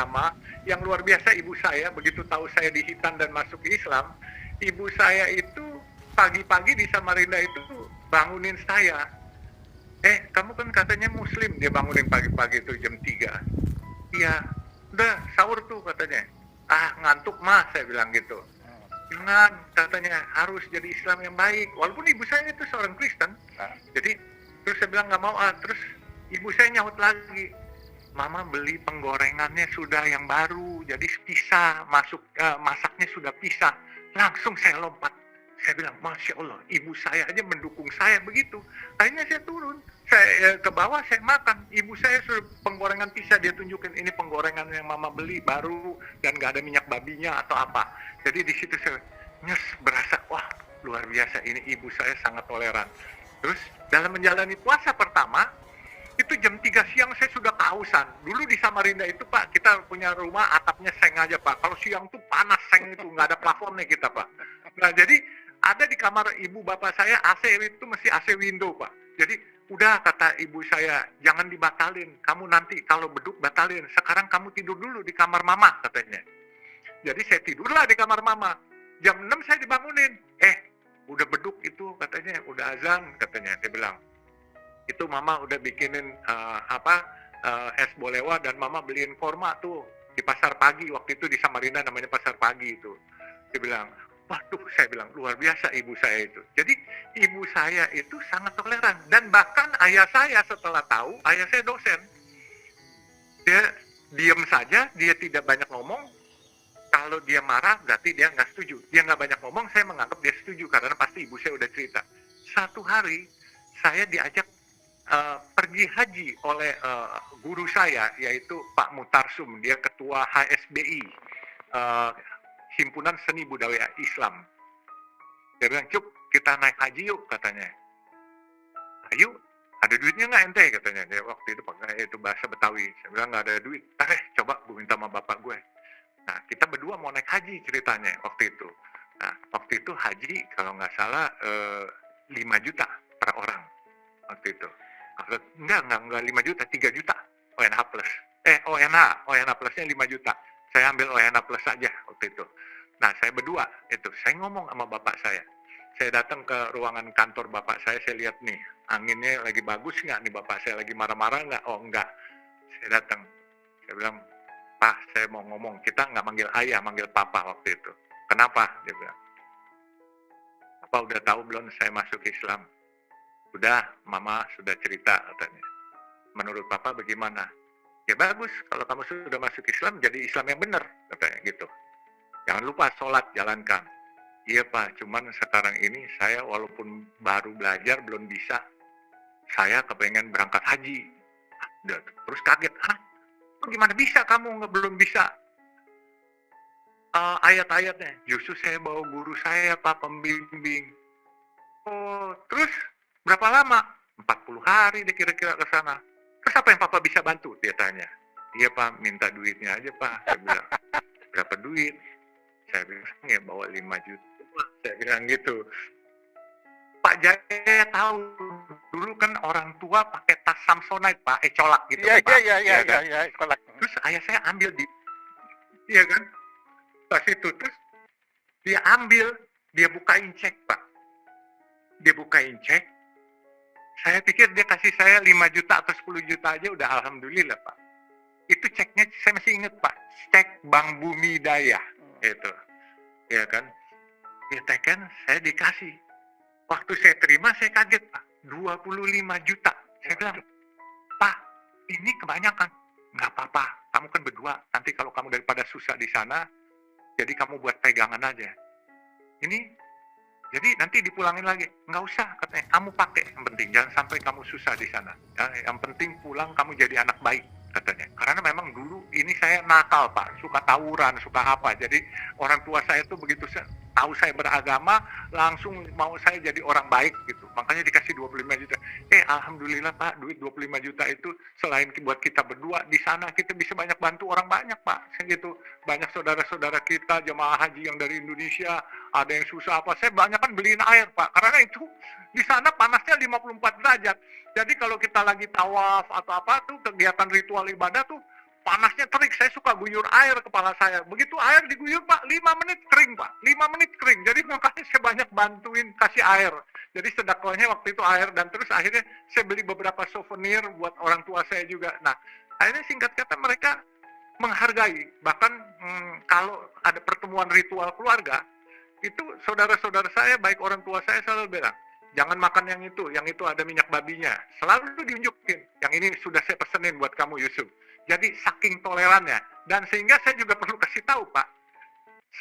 beragama. Yang luar biasa ibu saya, begitu tahu saya dihitan dan masuk Islam, ibu saya itu pagi-pagi di Samarinda itu bangunin saya. Kamu kan katanya muslim, dia bangunin pagi-pagi itu jam 3. Iya, udah sahur tuh katanya. Ngantuk mah, saya bilang gitu. Jangan, katanya harus jadi Islam yang baik. Walaupun ibu saya itu seorang Kristen. Jadi, terus saya bilang nggak mau. Terus ibu saya nyaut lagi. Mama beli penggorengannya sudah yang baru, jadi pisah, masaknya sudah pisah. Langsung saya lompat. Saya bilang, Masya Allah, ibu saya aja mendukung saya begitu. Akhirnya saya turun, saya ke bawah, saya makan. Ibu saya sudah penggorengan pisah, dia tunjukin ini penggorengan yang mama beli baru dan nggak ada minyak babinya atau apa. Jadi di situ saya berasa, wah luar biasa, ini ibu saya sangat toleran. Terus dalam menjalani puasa pertama, itu jam 3 siang saya sudah kehausan. Dulu di Samarinda itu Pak, kita punya rumah atapnya seng aja Pak. Kalau siang tuh panas seng itu, nggak ada plafonnya kita Pak. Nah jadi ada di kamar ibu bapak saya AC itu mesti AC window Pak. Jadi udah kata ibu saya, jangan dibatalin. Kamu nanti kalau beduk batalin. Sekarang kamu tidur dulu di kamar mama katanya. Jadi saya tidurlah di kamar mama. Jam 6 saya dibangunin. Udah beduk itu katanya, udah azan katanya. Dia bilang, itu mama udah bikinin es bolewa dan mama beliin korma tuh di pasar pagi. Waktu itu di Samarinda namanya pasar pagi itu. Dia bilang, waduh, saya bilang luar biasa ibu saya itu. Jadi ibu saya itu sangat toleran. Dan bahkan ayah saya setelah tahu, ayah saya dosen. Dia diam saja, dia tidak banyak ngomong. Kalau dia marah berarti dia nggak setuju. Dia nggak banyak ngomong, saya menganggap dia setuju karena pasti ibu saya udah cerita. Satu hari saya diajak pergi haji oleh guru saya, yaitu Pak Mutarsum. Dia ketua HSBI, Himpunan Seni Budaya Islam. Dia bilang, Cuk, kita naik haji yuk, katanya. Ayo, ada duitnya nggak ente, katanya. Dia waktu itu pakai itu bahasa Betawi. Saya bilang nggak ada duit. Coba gue minta sama bapak gue. Nah, kita berdua mau naik haji ceritanya waktu itu. Nah, waktu itu haji kalau nggak salah 5 juta per orang waktu itu. Enggak 5 juta, 3 juta ONH plus. ONH plusnya 5 juta. Saya ambil ONH plus saja waktu itu. Nah, saya berdua itu, saya ngomong sama bapak saya. Saya datang ke ruangan kantor bapak saya lihat nih, anginnya lagi bagus nggak nih, bapak saya lagi marah-marah nggak? Oh enggak. Saya datang, saya bilang, Pak, saya mau ngomong, kita nggak manggil ayah, manggil papa waktu itu. Kenapa? Dia bilang, Papa udah tahu belum saya masuk Islam? Udah, mama sudah cerita katanya. Menurut papa bagaimana? Ya bagus, kalau kamu sudah masuk Islam, jadi Islam yang benar, katanya gitu. Jangan lupa sholat, jalankan. Iya Pak, cuman sekarang ini saya walaupun baru belajar, belum bisa. Saya kepengen berangkat haji. Terus kaget, gimana bisa kamu belum bisa? Ayat-ayatnya, justru saya bawa guru saya Pak, pembimbing. Oh, terus berapa lama? 40 hari deh kira-kira ke sana. Terus apa yang Papa bisa bantu? Dia tanya. Iya Pak, minta duitnya aja Pak. Saya bilang, berapa duit? Saya bilang, ya bawa 5 juta Pak. Saya bilang gitu. Pak Jaya tahu, dulu kan orang tua pakai tas Samsonite Pak, colak gitu Pak. Iya, kolak. Terus ayah saya ambil iya kan? Tas itu, terus dia ambil, dia bukain cek Pak. Dia bukain cek, saya pikir dia kasih saya 5 juta atau 10 juta aja udah alhamdulillah Pak. Itu ceknya saya masih ingat Pak, cek Bank Bumi Daya itu, ya kan? Dia teken, saya dikasih. Waktu saya terima saya kaget Pak, 25 juta. Saya bilang, Pak, ini kebanyakan. Nggak apa-apa, kamu kan berdua. Nanti kalau kamu daripada susah di sana, jadi kamu buat pegangan aja. Ini jadi nanti dipulangin lagi, nggak usah katanya, kamu pakai, yang penting jangan sampai kamu susah di sana. Ya, yang penting pulang kamu jadi anak baik katanya. Karena memang dulu ini saya nakal Pak, suka tawuran, suka apa. Jadi orang tua saya tuh begitu tahu saya beragama, langsung mau saya jadi orang baik gitu. Makanya dikasih 25 juta. Alhamdulillah Pak, duit 25 juta itu selain buat kita berdua di sana, kita bisa banyak bantu orang banyak Pak. Segitu banyak saudara-saudara kita jemaah haji yang dari Indonesia, ada yang susah apa, saya banyak kan beliin air Pak, karena itu di sana panasnya 54 derajat. Jadi kalau kita lagi tawaf atau apa tuh kegiatan ritual ibadah tuh panasnya terik, saya suka guyur air kepala saya. Begitu air diguyur Pak, 5 menit kering Pak, 5 menit kering. Jadi makanya saya banyak bantuin kasih air. Jadi sedekahnya waktu itu air, dan terus akhirnya saya beli beberapa souvenir buat orang tua saya juga. Nah, akhirnya singkat kata mereka menghargai. Bahkan kalau ada pertemuan ritual keluarga, itu saudara-saudara saya, baik orang tua saya, selalu bilang, jangan makan yang itu ada minyak babinya. Selalu diunjukin, yang ini sudah saya pesenin buat kamu Yusuf. Jadi saking tolerannya. Dan sehingga saya juga perlu kasih tahu Pak,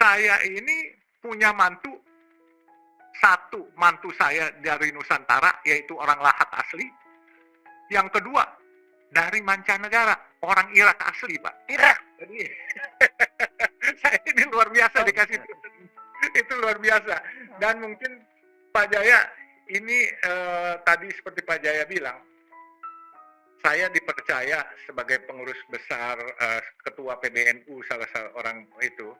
saya ini punya mantu, satu mantu saya dari Nusantara, yaitu orang Lahat asli. Yang kedua, dari mancanegara, orang Irak asli Pak. Irak. Jadi saya ini luar biasa dikasih itu luar biasa. Dan mungkin Pak Jaya ini tadi seperti Pak Jaya bilang, saya dipercaya sebagai pengurus besar ketua PBNU salah seorang itu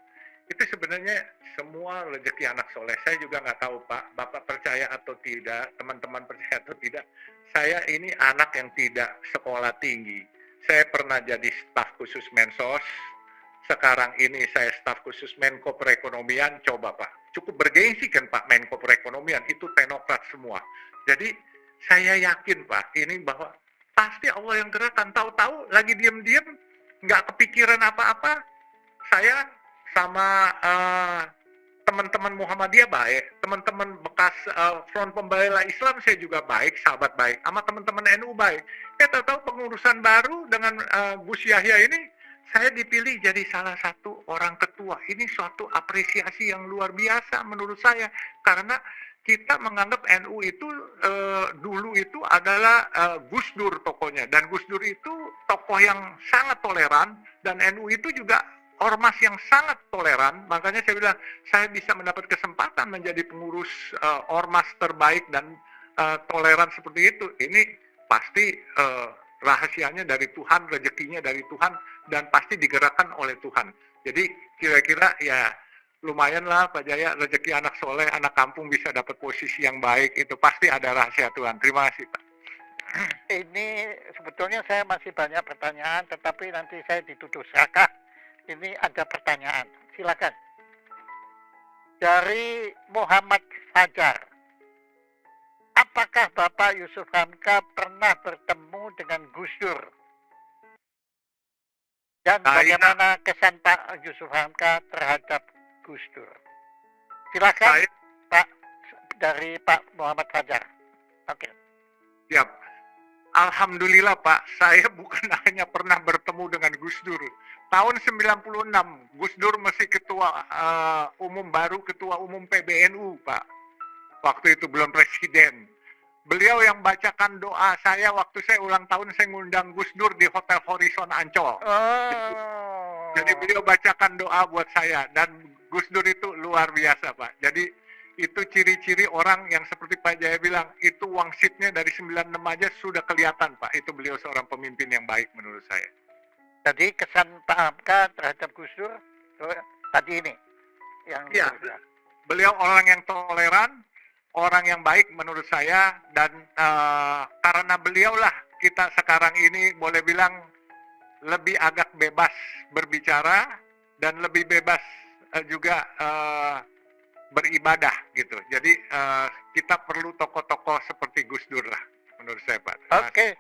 sebenarnya semua rezeki anak soleh. Saya juga nggak tahu Pak, Bapak percaya atau tidak, teman-teman percaya atau tidak, saya ini anak yang tidak sekolah tinggi. Saya pernah jadi staf khusus Mensos, sekarang ini saya staf khusus Menko Perekonomian. Coba Pak, cukup bergengsi kan Pak, Menko Perekonomian itu teknokrat semua. Jadi saya yakin Pak, ini bahwa pasti Allah yang gerakkan. Tahu-tahu lagi diam-diam, nggak kepikiran apa-apa, saya sama teman-teman Muhammadiyah baik, teman-teman bekas Front Pembela Islam saya juga baik, sahabat baik, sama teman-teman NU baik. Tahu-tahu pengurusan baru dengan Gus Yahya ini, saya dipilih jadi salah satu orang ketua. Ini suatu apresiasi yang luar biasa menurut saya, karena kita menganggap NU itu dulu itu adalah Gus Dur tokohnya, dan Gus Dur itu tokoh yang sangat toleran, dan NU itu juga ormas yang sangat toleran. Makanya saya bilang saya bisa mendapat kesempatan menjadi pengurus ormas terbaik dan toleran seperti itu. Ini pasti rahasianya dari Tuhan, rezekinya dari Tuhan, dan pasti digerakkan oleh Tuhan. Jadi kira-kira ya lumayan lah Pak Jaya, rezeki anak soleh, anak kampung bisa dapat posisi yang baik, itu pasti ada rahasia Tuhan. Terima kasih Pak. Ini sebetulnya saya masih banyak pertanyaan, tetapi nanti saya dituduh serakah. Ini ada pertanyaan, silakan. Dari Muhammad Fajar. Apakah Bapak Yusuf Hamka pernah bertemu dengan Gus Dur? Dan bagaimana kesan Pak Yusuf Hamka terhadap Gus Dur? Silakan Pak, dari Pak Muhammad Fajar. Oke. Siap. Alhamdulillah Pak, saya bukan hanya pernah bertemu dengan Gus Dur. Tahun 96, Gus Dur masih ketua umum baru, ketua umum PBNU Pak. Waktu itu belum presiden. Beliau yang bacakan doa saya waktu saya ulang tahun, saya ngundang Gus Dur di Hotel Horizon Ancol. Jadi beliau bacakan doa buat saya, dan Gus Dur itu luar biasa Pak. Jadi itu ciri-ciri orang yang seperti Pak Jaya bilang, itu wangsitnya dari 96 aja sudah kelihatan Pak. Itu beliau seorang pemimpin yang baik menurut saya. Jadi kesan Pak Hamka terhadap Gus Dur tadi ini yang ya, beliau orang yang toleran, orang yang baik menurut saya, dan karena beliaulah kita sekarang ini boleh bilang lebih agak bebas berbicara dan lebih bebas juga beribadah gitu. Jadi kita perlu tokoh-tokoh seperti Gus Dur lah menurut saya Pak. Oke.